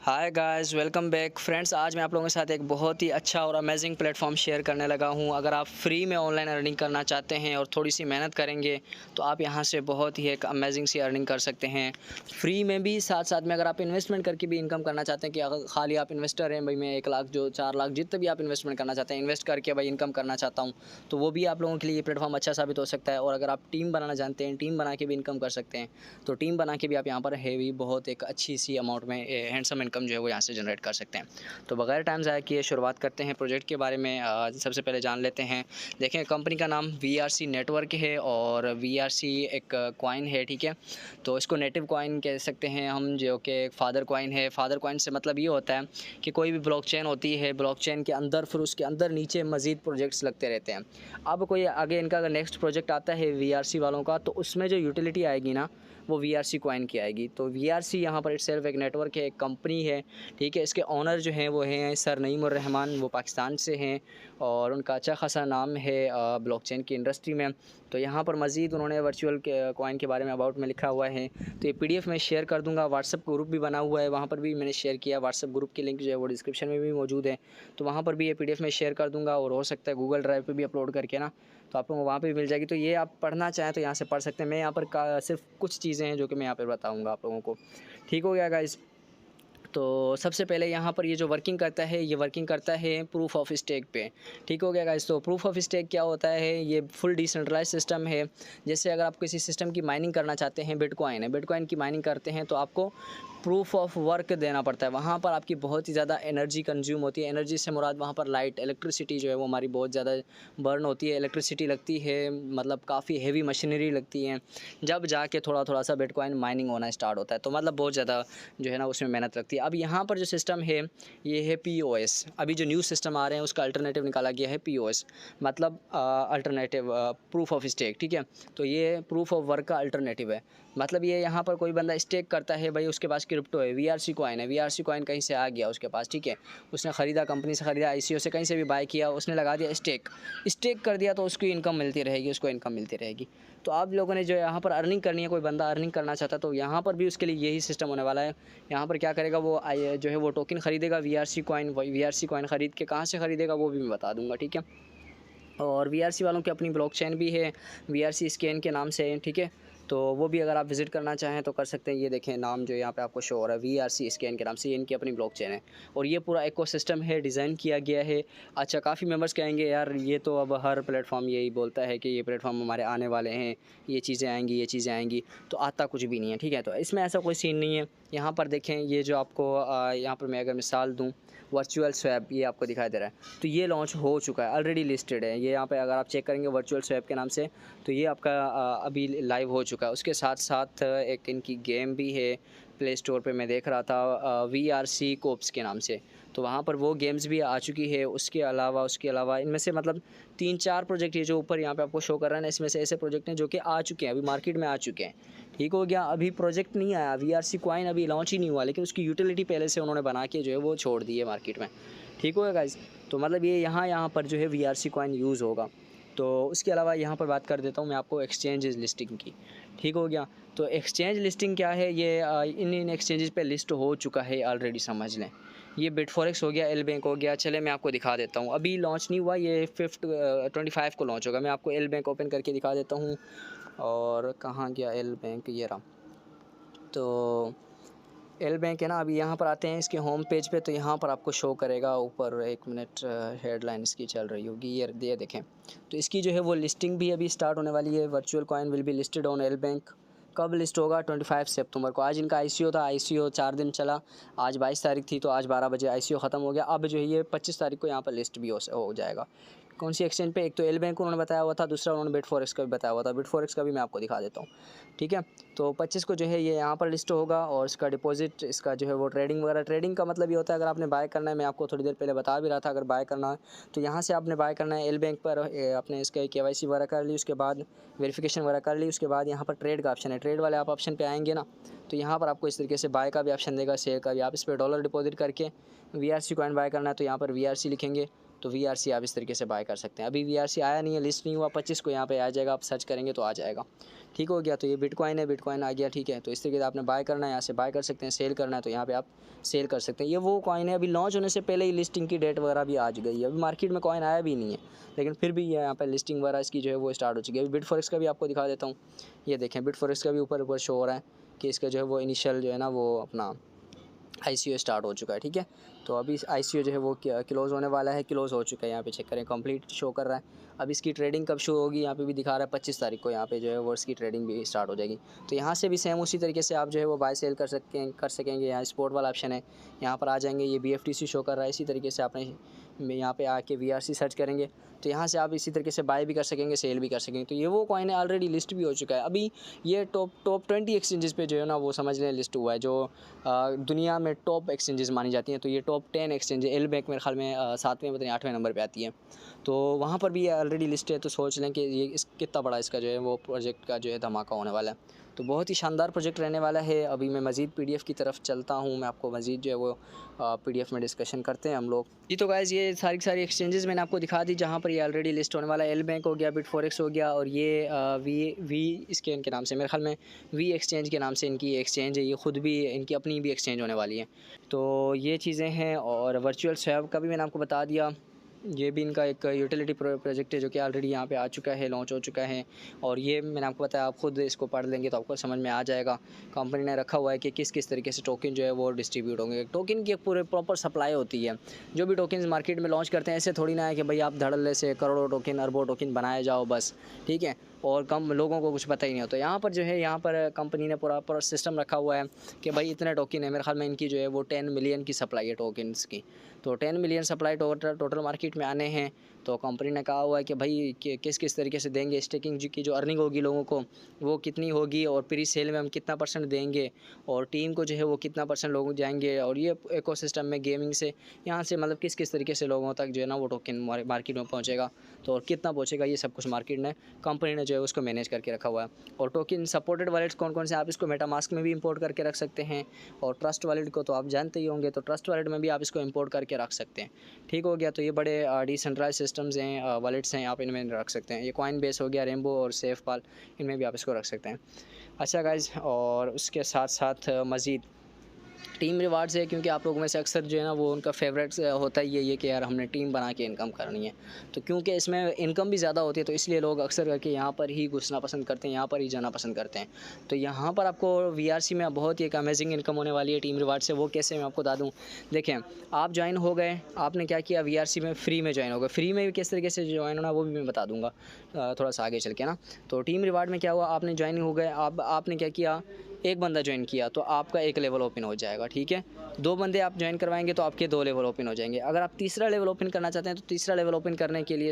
Hi guys, welcome back friends. आज मैं आप लोगों के साथ एक बहुत ही अच्छा और अमेजिंग प्लेटफॉर्म शेयर करने लगा हूं। अगर आप फ्री में ऑनलाइन अर्निंग करना चाहते हैं और थोड़ी सी मेहनत करेंगे तो आप यहां से बहुत ही एक अमेजिंग सी अर्निंग कर सकते हैं फ्री में भी। साथ साथ में अगर आप इन्वेस्टमेंट करके भी इनकम करना चाहते हैं कि अगर खाली आप इन्वेस्टर हैं, भाई मैं 1 लाख जो 4 लाख जितने भी आप इन्वेस्टमेंट करना चाहते हैं, इन्वेस्ट करके भाई इनकम करना चाहता हूँ, तो वो भी आप लोगों के लिए ये प्लेटफॉर्म अच्छा साबित हो सकता है। और अगर आप टीम बनाना जानते हैं, टीम बना के भी इनकम कर सकते हैं, तो टीम बना के भी आप यहाँ पर हैवी बहुत एक अच्छी सी अमाउंट में हैंडसम इनकम जो है वो यहाँ से जनरेट कर सकते हैं। तो बगैर टाइम ज़ाया किए शुरुआत करते हैं प्रोजेक्ट के बारे में। सबसे पहले जान लेते हैं। देखें, कंपनी का नाम VRC नेटवर्क है और VRC एक कॉइन है, ठीक है। तो इसको नेटिव कॉइन कह सकते हैं हम, जो कि एक फादर कॉइन है। फादर कॉइन से मतलब ये होता है कि कोई भी ब्लॉकचेन होती है, ब्लॉकचेन के अंदर फिर उसके अंदर नीचे मज़ीद प्रोजेक्ट्स लगते रहते हैं। अब कोई आगे इनका अगर नेक्स्ट प्रोजेक्ट आता है VRC वालों का, तो उसमें जो यूटिलिटी आएगी ना, वो VRC कॉइन की आएगी। तो VRC यहाँ पर इटसेल्फ एक नेटवर्क है, एक कंपनी है, ठीक है। इसके ओनर जो हैं वो हैं सर नईमुर रहमान, वो पाकिस्तान से हैं और उनका अच्छा खासा नाम है ब्लॉकचेन की इंडस्ट्री में। तो यहाँ पर मज़ीद उन्होंने वर्चुअल कॉइन के बारे में अबाउट में लिखा हुआ है। तो ये PDF मैं शेयर कर दूँगा। व्हाट्सअप ग्रुप भी बना हुआ है, वहाँ पर भी मैंने शेयर किया। व्हाट्सअप ग्रुप की लिंक जो है वो डिस्क्रिप्शन में भी मौजूद है, तो वहाँ पर भी ये PDF मैं शेयर कर दूँगा। और हो सकता है गूगल ड्राइव पर भी अपलोड करके ना, तो आप लोगों को वहाँ पे भी मिल जाएगी। तो ये आप पढ़ना चाहें तो यहाँ से पढ़ सकते हैं। मैं यहाँ पर सिर्फ कुछ चीज़ें हैं जो कि मैं यहाँ पर बताऊँगा आप लोगों को। ठीक हो गया गाइज़। तो सबसे पहले यहाँ पर ये जो वर्किंग करता है, ये वर्किंग करता है प्रूफ ऑफ स्टेक पे। ठीक हो गया गाइस। तो प्रूफ ऑफ स्टेक क्या होता है? ये फुल डिसेंट्रलाइज सिस्टम है। जैसे अगर आप किसी सिस्टम की माइनिंग करना चाहते हैं, बिटकॉइन है, बिटकॉइन की माइनिंग करते हैं तो आपको प्रूफ ऑफ वर्क देना पड़ता है। वहाँ पर आपकी बहुत ही ज़्यादा एनर्जी कंज्यूम होती है। एनर्जी से मुराद वहाँ पर लाइट, इलेक्ट्रिसिटी जो है वो हमारी बहुत ज़्यादा बर्न होती है। इलेक्ट्रिसिटी लगती है, मतलब काफ़ी हेवी मशीनरी लगती है, जब जाके थोड़ा थोड़ा सा बिटकॉइन माइनिंग होना स्टार्ट होता है। तो मतलब बहुत ज़्यादा जो है ना उसमें मेहनत लगती है। अब यहाँ पर जो सिस्टम है ये है POS। अभी जो न्यू सिस्टम आ रहे हैं उसका अल्टरनेटिव निकाला गया है POS, मतलब अल्टरनेटिव प्रूफ ऑफ स्टेक, ठीक है। तो ये प्रूफ ऑफ वर्क का अल्टरनेटिव है। मतलब ये यहाँ पर कोई बंदा स्टेक करता है, भाई उसके पास क्रिप्टो है, VRC कॉइन है, VRC कॉइन कहीं से आ गया उसके पास, ठीक है। उसने ख़रीदा, कंपनी से ख़रीदा, ICO से कहीं से भी बाय किया, उसने लगा दिया स्टेक कर दिया, तो उसकी इनकम मिलती रहेगी, उसको इनकम मिलती रहेगी। तो आप लोगों ने जो यहाँ पर अर्निंग करनी है, कोई बंदा अर्निंग करना चाहता है तो यहाँ पर भी उसके लिए यही सिस्टम होने वाला है। यहाँ पर क्या करेगा वो जो है वो टोकन ख़रीदेगा VRC कॉइन। VRC कॉइन ख़रीद के कहाँ से ख़रीदेगा वो भी मैं बता दूँगा, ठीक है। और VRC वालों की अपनी ब्लॉकचेन भी है, VRC स्कैन के नाम से है, ठीक है। तो वो भी अगर आप विज़िट करना चाहें तो कर सकते हैं। ये देखें नाम जो यहाँ पे आपको शो हो रहा है, VRC स्कैन के नाम से, ये इनकी अपनी ब्लॉकचेन है। और ये पूरा इकोसिस्टम है, डिज़ाइन किया गया है। अच्छा, काफ़ी मेंबर्स कहेंगे यार ये तो अब हर प्लेटफॉर्म यही बोलता है कि ये प्लेटफॉर्म हमारे आने वाले हैं, ये चीज़ें आएँगी, ये चीज़ें आएँगी, तो आता कुछ भी नहीं है, ठीक है। तो इसमें ऐसा कोई सीन नहीं है। यहाँ पर देखें, ये जो आपको यहाँ पर मैं अगर मिसाल दूँ, वर्चुअल स्वैप ये आपको दिखाई दे रहा है, तो ये लॉन्च हो चुका है, ऑलरेडी लिस्टेड है। ये यहाँ पे अगर आप चेक करेंगे वर्चुअल स्वैप के नाम से, तो ये आपका अभी लाइव हो चुका है। उसके साथ साथ एक इनकी गेम भी है, प्ले स्टोर पे मैं देख रहा था VRC कोप्स के नाम से, तो वहाँ पर वो गेम्स भी आ चुकी है। उसके अलावा इनमें से मतलब 3-4 प्रोजेक्ट ये जो ऊपर यहाँ पे आपको शो कर रहा है ना, इसमें से ऐसे प्रोजेक्ट हैं जो कि आ चुके हैं, अभी मार्केट में आ चुके हैं। ठीक हो गया। अभी प्रोजेक्ट नहीं आया, VRC कॉइन अभी लॉन्च ही नहीं हुआ, लेकिन उसकी यूटिलिटी पहले से उन्होंने बना के जो है वो छोड़ दी है मार्केट में। ठीक होगा गाइज़। तो मतलब ये यहाँ पर जो है VRC कॉइन यूज़ होगा। तो उसके अलावा यहाँ पर बात कर देता हूँ मैं आपको एक्सचेंजेस लिस्टिंग की। ठीक हो गया। तो एक्सचेंज लिस्टिंग क्या है, ये इन एक्सचेंजेस पे लिस्ट हो चुका है ऑलरेडी, समझ लें। ये बिटफॉरेक्स हो गया, एल बैंक हो गया। चले मैं आपको दिखा देता हूँ, अभी लॉन्च नहीं हुआ, ये 25 को लॉन्च होगा। मैं आपको एल बैंक ओपन करके दिखा देता हूँ। और कहाँ गया एल बैंक, ये रहा। तो एल बैंक है ना, अभी यहाँ पर आते हैं इसके होम पेज पे, तो यहाँ पर आपको शो करेगा ऊपर, 1 मिनट, हेडलाइन इसकी चल रही होगी, ये देखें। तो इसकी जो है वो लिस्टिंग भी अभी स्टार्ट होने वाली है। Virtual coin will be listed on L bank. कब लिस्ट होगा? 25 सितंबर को। आज इनका ICO था, ICO 4 दिन चला। आज 22 तारीख थी, तो आज 12 बजे ICO ख़त्म हो गया। अब जो है ये 25 तारीख को यहाँ पर लिस्ट भी हो जाएगा। कौन सी एक्सचेंज पे? एक तो एल बैंक उन्होंने बताया हुआ था, दूसरा उन्होंने बिटफॉरेक्स का भी बताया हुआ था। बिटफॉरेक्स का भी मैं आपको दिखा देता हूँ, ठीक है। तो 25 को जो है ये यहाँ पर लिस्ट होगा। और इसका डिपॉजिट, इसका जो है वो ट्रेडिंग वगैरह, ट्रेडिंग का मतलब ये होता है अगर आपने बाय करना है, मैं आपको थोड़ी देर पहले बता भी रहा था, अगर बाय करना है तो यहाँ से आपने बाय करना है। एल बैंक पर आपने इसका KYC वगैरह कर ली, उसके बाद वेरिफिकेशन वगैरह कर ली, उसके बाद यहाँ पर ट्रेड का ऑप्शन है। ट्रेड वाले आप ऑप्शन पे आएंगे ना, तो यहाँ पर आपको इस तरीके से बाय का भी ऑप्शन देगा, शेयर का भी। आप इस पर डॉलर डिपॉजिट करके VRC कॉइन बाय करना है, तो यहाँ पर VRC लिखेंगे तो VRC आप इस तरीके से बाय कर सकते हैं। अभी VRC आया नहीं है, लिस्ट नहीं हुआ, 25 को यहाँ पे आ जाएगा, आप सर्च करेंगे तो आ जाएगा। ठीक हो गया। तो ये बिटकॉइन है, बिटकॉइन आ गया। ठीक है, तो इस तरीके से आपने बाय करना है, यहाँ से बाय कर सकते हैं। सेल करना है तो यहाँ पे आप सेल कर सकते हैं। ये वो कॉइन है, अभी लॉन्च होने से पहले ही लिस्टिंग की डेट वगैरह भी आ गई है। अभी मार्केट में कॉइन आया भी नहीं है, लेकिन फिर भी ये यहाँ पर लिस्टिंग वगैरह इसकी जो है वो स्टार्ट हो चुकी है। अभी बिटफॉरेक्स का भी आपको दिखा देता हूँ। ये देखें, बिटफॉरेक्स का भी ऊपर ऊपर शो हो रहा है कि इसका जो है वो इनिशियल जो है ना वो अपना ICO स्टार्ट हो चुका है। ठीक है, तो अभी ICO जो है वो क्लोज़ होने वाला है, क्लोज़ हो चुका है। यहाँ पे चेक करें, कंप्लीट शो कर रहा है। अब इसकी ट्रेडिंग कब शुरू होगी, यहाँ पे भी दिखा रहा है 25 तारीख को यहाँ पे जो है वो इसकी ट्रेडिंग भी स्टार्ट हो जाएगी। तो यहाँ से भी सेम उसी तरीके से आप जो है वो बाय सेल कर सकेंगे। यहाँ स्पोर्ट वाला ऑप्शन है, यहाँ पर आ जाएंगे। ये BFTC शो कर रहा है। इसी तरीके से आपने यहाँ पे आके VRC सर्च करेंगे तो यहाँ से आप इसी तरीके से बाय भी कर सकेंगे, सेल भी कर सकेंगे। तो ये वो कॉइन है, ऑलरेडी लिस्ट भी हो चुका है। अभी ये टॉप 20 एक्सचेंजेस पे जो है ना वो समझ लें लिस्ट हुआ है, जो दुनिया में टॉप एक्सचेंजेस मानी जाती हैं। तो ये टॉप 10 एक्सचेंज, एल बैंक मेरे ख्याल में 7वें पता नहीं 8वें नंबर पे आती है। तो वहाँ पर भी ये ऑलरेडी लिस्ट है। तो सोच लें कि ये कितना बड़ा इसका जो है वो प्रोजेक्ट का जो है धमाका होने वाला है। तो बहुत ही शानदार प्रोजेक्ट रहने वाला है। अभी मैं मज़ीद PDF की तरफ चलता हूँ, मैं आपको मज़ीद जो है वो PDF में डिस्कशन करते हैं हम लोग। जी तो गाइज़, ये सारी एक्सचेंजेस मैंने आपको दिखा दी जहाँ पर ये ऑलरेडी लिस्ट होने वाला है। एल बैंक हो गया, बिटफॉरेक्स हो गया, और ये वी इसके इनके नाम से मेरे ख्याल में वी एक्सचेंज के नाम से इनकी एक्सचेंज है। ये ख़ुद भी इनकी अपनी भी एक्सचेंज होने वाली है। तो ये चीज़ें हैं। और वर्चुअल स्वैप का भी मैंने आपको बता दिया। ये भी इनका एक यूटिलिटी प्रोजेक्ट है जो कि ऑलरेडी यहाँ पे आ चुका है, लॉन्च हो चुका है। और ये मैंने आपको बताया, आप खुद इसको पढ़ लेंगे तो आपको समझ में आ जाएगा। कंपनी ने रखा हुआ है कि किस तरीके से टोकन जो है वो डिस्ट्रीब्यूट होंगे। टोकन की एक पूरे प्रॉपर सप्लाई होती है। जो भी टोकन मार्केट में लॉन्च करते हैं, ऐसे थोड़ी ना है कि भाई आप धड़ल्ले से करोड़ों टोकन, अरबों टोकन बनाए जाओ बस, ठीक है, और कम लोगों को कुछ पता ही नहीं होता। यहाँ पर जो है, यहाँ पर कंपनी ने पूरा सिस्टम रखा हुआ है कि भाई इतने टोकन है। मेरे ख्याल में इनकी जो है वो 10 मिलियन की सप्लाई है टोकन्स की। तो 10 मिलियन सप्लाई टोटल मार्केट में आने हैं। तो कंपनी ने कहा हुआ है कि भाई किस तरीके से देंगे, स्टेकिंग की जो अर्निंग होगी लोगों को वो कितनी होगी, और प्री सेल में हम कितना % देंगे, और टीम को जो है वो कितना % लोग जाएंगे, और ये इकोसिस्टम में गेमिंग से यहाँ से मतलब किस तरीके से लोगों तक जो है ना वो टोकन मार्केट में पहुँचेगा, तो और कितना पहुँचेगा, ये सब कुछ मार्केट ने कंपनी ने जो है उसको मैनेज करके रखा हुआ है। और टोकन सपोर्टेड वॉलेट्स कौन से, आप इसको मेटामास्क में भी इंपोर्ट करके रख सकते हैं, और ट्रस्ट वॉलेट को तो आप जानते ही होंगे, तो ट्रस्ट वॉलेट में भी आप इसको इंपोर्ट करके रख सकते हैं। ठीक हो गया। तो ये बड़े डिसेंट्रलाइज सिस्टम्स हैं, वॉलेट्स हैं, आप इनमें रख सकते हैं। ये कॉइन बेस हो गया, रेनबो और सेफपाल, इनमें भी आप इसको रख सकते हैं। अच्छा गाइज, और उसके साथ साथ मज़ीद टीम रिवार्ड्स है, क्योंकि आप लोगों में से अक्सर जो है ना वो उनका फेवरेट होता ही है ये कि यार हमने टीम बना के इनकम करनी है। तो क्योंकि इसमें इनकम भी ज़्यादा होती है, तो इसलिए लोग अक्सर करके यहाँ पर ही घुसना पसंद करते हैं, यहाँ पर ही जाना पसंद करते हैं। तो यहाँ पर आपको VRC में बहुत ही एक अमेजिंग इनकम होने वाली है टीम रिवार्ड से। वो कैसे, मैं आपको बता दूँ। देखें, आप ज्वाइन हो गए, आपने क्या किया, VRC में फ्री में ज्वाइन हो गए। फ्री में किस तरीके से ज्वाइन होना वो भी मैं बता दूँगा थोड़ा सा आगे चल के ना। तो टीम रिवार्ड में क्या हुआ, आपने ज्वाइन हो गए, आपने क्या किया, एक बंदा ज्वाइन किया तो आपका एक लेवल ओपन हो जाएगा। ठीक है, 2 बंदे आप ज्वाइन करवाएंगे तो आपके 2 लेवल ओपन हो जाएंगे। अगर आप तीसरा लेवल ओपन करना चाहते हैं तो तीसरा लेवल ओपन करने के लिए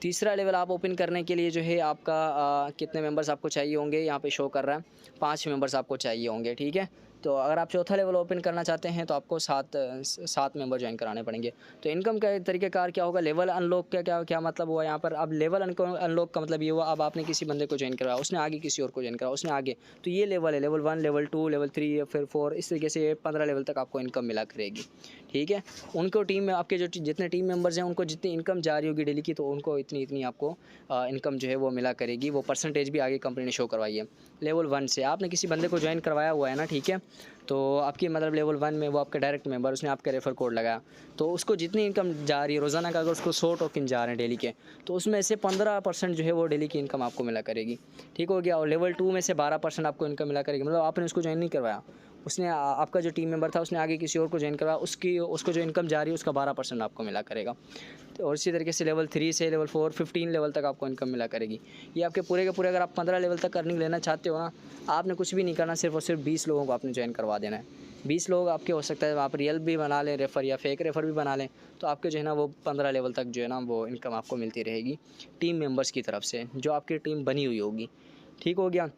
तीसरा लेवल आप ओपन करने के लिए जो है आपका कितने मेंबर्स आपको चाहिए होंगे, यहाँ पे शो कर रहा है 5 मेंबर्स आपको चाहिए होंगे। ठीक है, तो अगर आप चौथा लेवल ओपन करना चाहते हैं तो आपको 7 मेंबर ज्वाइन कराने पड़ेंगे। तो इनकम का तरीक़ाकार क्या होगा, लेवल अनलॉक का क्या मतलब हुआ यहाँ पर। अब लेवल अनलॉक का मतलब ये हुआ, अब आपने किसी बंदे को ज्वाइन करवाया, उसने आगे किसी और को ज्वाइन करा, उसने आगे, तो ये लेवल है, लेवल 1, लेवल 2, लेवल 3 या फिर 4, इस तरीके से 15 लेवल तक आपको इनकम मिला करेगी। ठीक है, उनको टीम में आपके जो जितने टीम मेंबर्स हैं उनको जितनी इनकम जा रही होगी डेली की, तो उनको इतनी आपको इनकम जो है वो मिला करेगी। वो परसेंटेज भी आगे कंपनी ने शो करवाई है। लेवल 1 से आपने किसी बंदे को ज्वाइन करवाया हुआ है ना, ठीक है, तो आपकी मतलब लेवल 1 में वो आपका डायरेक्ट मेंबर, उसने आपका रेफ़र कोड लगाया, तो उसको जितनी इनकम जा रही है रोज़ाना का, अगर उसको 100 टोकन जा रहे हैं डेली के, तो उसमें से 15% जो है वो डेली की इनकम आपको मिला करेगी। ठीक हो गया। और लेवल 2 में से 12% आपको इनकम मिला करेगी। मतलब आपने उसको ज्वाइन नहीं करवाया, उसने आपका जो टीम मेंबर था उसने आगे किसी और को ज्वाइन करवाया, उसको जो इनकम जा रही है उसका 12% आपको मिला करेगा। तो और इसी तरीके से लेवल 3 से लेवल 4, 15 लेवल तक आपको इनकम मिला करेगी। ये आपके पूरे के पूरे, अगर आप 15 लेवल तक अर्निंग लेना चाहते हो ना, आपने कुछ भी नहीं करना, सिर्फ और सिर्फ 20 लोगों को आपने ज्वाइन करवा देना है। 20 लोग आपके हो सकता है आप रियल भी बना लें रेफ़र, या फेक रेफ़र भी बना लें, तो आपके जो है ना वो 15 लेवल तक जो है ना वो इनकम आपको मिलती रहेगी टीम मेंबर्स की तरफ से, जो आपकी टीम बनी हुई होगी। ठीक हो गया।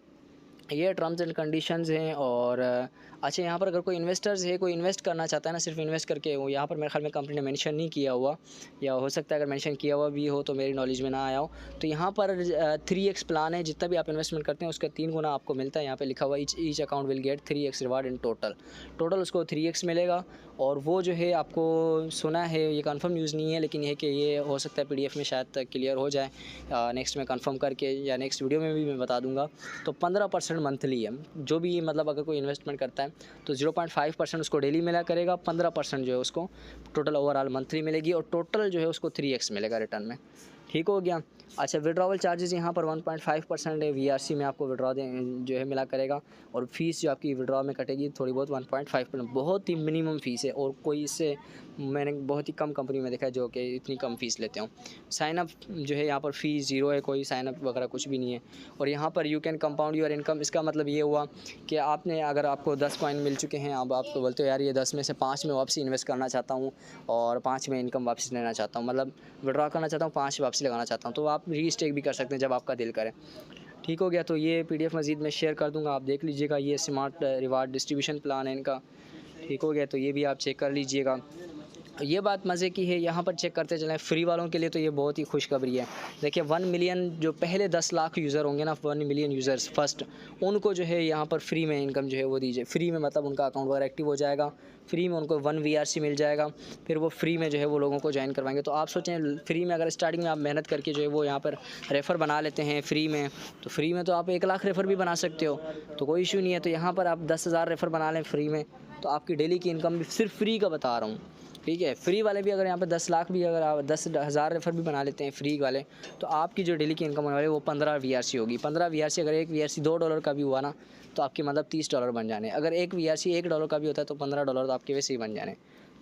ये टर्म्स एंड कंडीशंस हैं। और अच्छा, यहाँ पर अगर कोई इन्वेस्टर्स है, कोई इन्वेस्ट करना चाहता है ना, सिर्फ इन्वेस्ट करके, वो यहाँ पर मेरे ख्याल में कंपनी ने मेंशन नहीं किया हुआ, या हो सकता है अगर मेंशन किया हुआ भी हो तो मेरी नॉलेज में ना आया हो। तो यहाँ पर 3x प्लान है, जितना भी आप इन्वेस्टमेंट करते हैं उसका 3 गुना आपको मिलता है। यहाँ पे लिखा हुआ each account will get 3x reward in total उसको 3x मिलेगा। और वो जो है आपको सुना है, ये कंफर्म न्यूज़ नहीं है, लेकिन ये कि ये हो सकता है PDF में शायद क्लियर हो जाए नेक्स्ट में कंफर्म करके, या नेक्स्ट वीडियो में भी मैं बता दूंगा। तो 15% मंथली है, जो भी मतलब अगर कोई इन्वेस्टमेंट करता है तो 0.5% उसको डेली मिला करेगा, 15% जो है उसको टोटल ओवरऑल मंथली मिलेगी, और टोटल जो है उसको 3x मिलेगा रिटर्न में। ठीक हो गया। अच्छा, विड्रॉवल चार्जेस यहाँ पर 1.5% है, VRC में आपको विड्रॉ जो है मिला करेगा, और फीस जो आपकी विड्रॉ में कटेगी थोड़ी बहुत 1.5%, बहुत ही मिनिमम फ़ीस है, और कोई इससे मैंने बहुत ही कम कंपनी में देखा है जो कि इतनी कम फ़ीस लेते हो। साइनअप जो है यहाँ पर फ़ीस 0 है, कोई साइनअप वगैरह कुछ भी नहीं है। और यहाँ पर you can compound your income, इसका मतलब ये हुआ कि आपने अगर आपको 10 कॉइन मिल चुके हैं, अब आप बोलते हो यार ये 10 में से 5 में वापसी इन्वेस्ट करना चाहता हूँ और 5 में इनकम वापस लेना चाहता हूँ, मतलब विड्रॉ करना चाहता हूँ, 5 वापसी लगाना चाहता हूँ, तो आप रीस्टेक भी कर सकते हैं जब आपका दिल करे। ठीक हो गया। तो ये PDF मज़ीद में शेयर कर दूंगा, आप देख लीजिएगा। ये स्मार्ट रिवार्ड डिस्ट्रीब्यूशन प्लान है इनका। ठीक हो गया, तो ये भी आप चेक कर लीजिएगा। ये बात मज़े की है, यहाँ पर चेक करते चलें, फ्री वालों के लिए तो ये बहुत ही खुशखबरी है। देखिए 1 मिलियन जो पहले 10 लाख यूज़र होंगे ना, 1 मिलियन यूज़र्स फर्स्ट, उनको जो है यहाँ पर फ्री में इनकम जो है वो दीजिए। फ्री में मतलब उनका अकाउंट वगैरह एक्टिव हो जाएगा, फ्री में उनको 1 VRC मिल जाएगा, फिर वो फ्री में जो है वो लोगों को ज्वाइन करवाएंगे। तो आप सोचें फ्री में, अगर स्टार्टिंग में आप मेहनत करके जो है वो यहाँ पर रेफ़र बना लेते हैं फ्री में, तो फ्री में तो आप 1 लाख रेफ़र भी बना सकते हो, तो कोई इशू नहीं है। तो यहाँ पर आप 10,000 रेफ़र बना लें फ्री में, तो आपकी डेली की इनकम भी, सिर्फ फ्री का बता रहा हूँ, ठीक है। फ्री वाले भी अगर यहाँ पे 10 लाख भी, अगर आप 10,000 रेफ़र भी बना लेते हैं फ्री वाले, तो आपकी जो डेली की इनकम होने वाली है वो 15 VRC होगी। 15 VRC, अगर एक VRC $2 का भी हुआ ना, तो आपके मतलब $30 बन जाने। अगर एक VRC $1 का भी होता है तो $15 तो आपके वैसे ही बन जाने।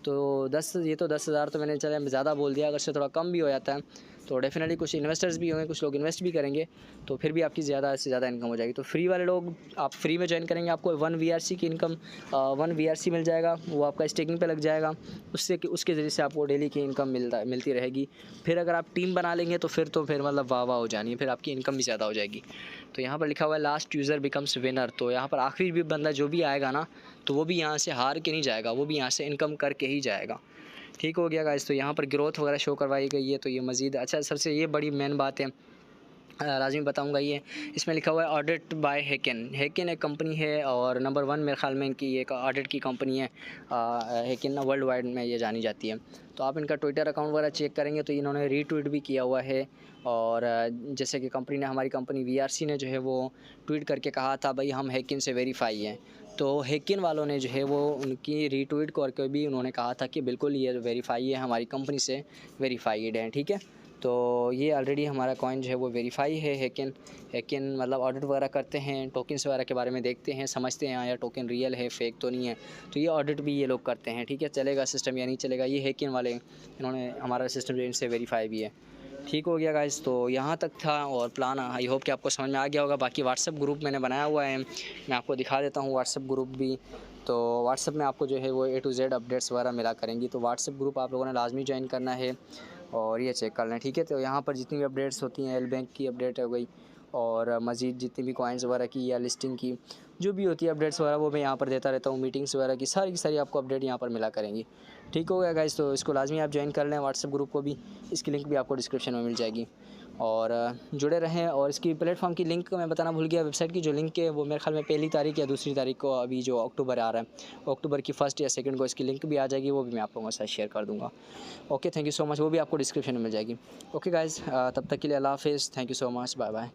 तो 10,000 तो मैंने चले ज़्यादा बोल दिया, अगर से थोड़ा कम भी हो जाता है तो डेफिनेटली कुछ इन्वेस्टर्स भी होंगे, कुछ लोग इन्वेस्ट भी करेंगे, तो फिर भी आपकी ज़्यादा से ज़्यादा इनकम हो जाएगी। तो फ्री वाले लोग, आप फ्री में ज्वाइन करेंगे, आपको 1 VRC की इनकम 1 VRC मिल जाएगा, वो आपका स्टेकिंग पे लग जाएगा, उसके ज़रिए से आपको डेली की इनकम मिलती रहेगी। फिर अगर आप टीम बना लेंगे तो फिर मतलब वाह वाह हो जानी है, फिर आपकी इनकम भी ज़्यादा हो जाएगी। तो यहाँ पर लिखा हुआ है लास्ट यूज़र बिकम्स विनर, तो यहाँ पर आखिरी भी बंदा जो भी आएगा ना, तो वो भी यहाँ से हार के नहीं जाएगा, वो भी यहाँ से इनकम करके ही जाएगा। ठीक हो गया गाइस। तो यहाँ पर ग्रोथ वगैरह शो करवाई गई है, तो ये मज़ीद अच्छा, सबसे ये बड़ी मेन बात है, लाजमी बताऊंगा। ये इसमें लिखा हुआ है ऑडिट बाय हैकिन एक कंपनी है, और नंबर 1 मेरे ख्याल में इनकी एक ऑडिट की कंपनी है। हैकिन वर्ल्ड वाइड में ये जानी जाती है। तो आप इनका ट्विटर अकाउंट वगैरह चेक करेंगे तो इन्होंने रीट्वीट भी किया हुआ है, और जैसे कि कंपनी ने, हमारी कंपनी VRC ने जो है वो ट्वीट करके कहा था भाई हम हैकिन से वेरीफाई हैं, तो हैकिन वालों ने जो है वो उनकी रीट्वीट करके भी उन्होंने कहा था कि बिल्कुल ये वेरीफाई है, हमारी कंपनी से वेरीफाइड है। ठीक है, तो ये ऑलरेडी हमारा कॉइन जो है वो वेरीफाई है। हैकिन मतलब ऑडिट वगैरह करते हैं, टोकन्स वगैरह के बारे में देखते हैं, समझते हैं यार टोकन रियल है, फेक तो नहीं है, तो ये ऑडिट भी ये लोग करते हैं। ठीक है, चलेगा सिस्टम या नहीं चलेगा, ये हैकिन वाले इन्होंने हमारा सिस्टम जो इनसे वेरीफाई भी है। ठीक हो गया गाइस, तो यहाँ तक था और प्लान, आई होप कि आपको समझ में आ गया होगा। बाकी व्हाट्सअप ग्रुप मैंने बनाया हुआ है, मैं आपको दिखा देता हूँ व्हाट्सअप ग्रुप भी। तो व्हाट्सअप में आपको जो है वो A to Z अपडेट्स वगैरह मिला करेंगी, तो व्हाट्सअप ग्रुप आप लोगों ने लाजमी ज्वाइन करना है और ये चेक कर लें। ठीक है, तो यहाँ पर जितनी भी अपडेट्स होती हैं, एल बैंक की अपडेट हो गई, और मज़ीद जितनी भी कॉइन्स वगैरह की या लिस्टिंग की जो भी होती है अपडेट्स वगैरह, वो मैं यहाँ पर देता रहता हूँ। मीटिंग्स वगैरह की सारी आपको अपडेट यहाँ पर मिला करेंगी। ठीक हो गया गाइस, तो इसको लाजमी आप ज्वाइन कर लें व्हाट्सएप ग्रुप को भी, इसकी लिंक भी आपको डिस्क्रिप्शन में मिल जाएगी, और जुड़े रहें। और इसकी प्लेटफॉर्म की लिंक मैं बताना भूल गया, वेबसाइट की जो लिंक है वो मेरे ख्याल में 1 तारीख या 2 तारीख को, अभी जो अक्टूबर आ रहा है, अक्टूबर की 1 या 2 को इसकी लिंक भी आ जाएगी, वो भी मैं आप लोगों के साथ शेयर कर दूँगा। Okay, thank you so much, वो भी आपको डिस्क्रिप्शन में मिल जाएगी। ओके गाइज़, तब तक के लिए अल्लाह हाफ़िज़, thank you so much, bye bye.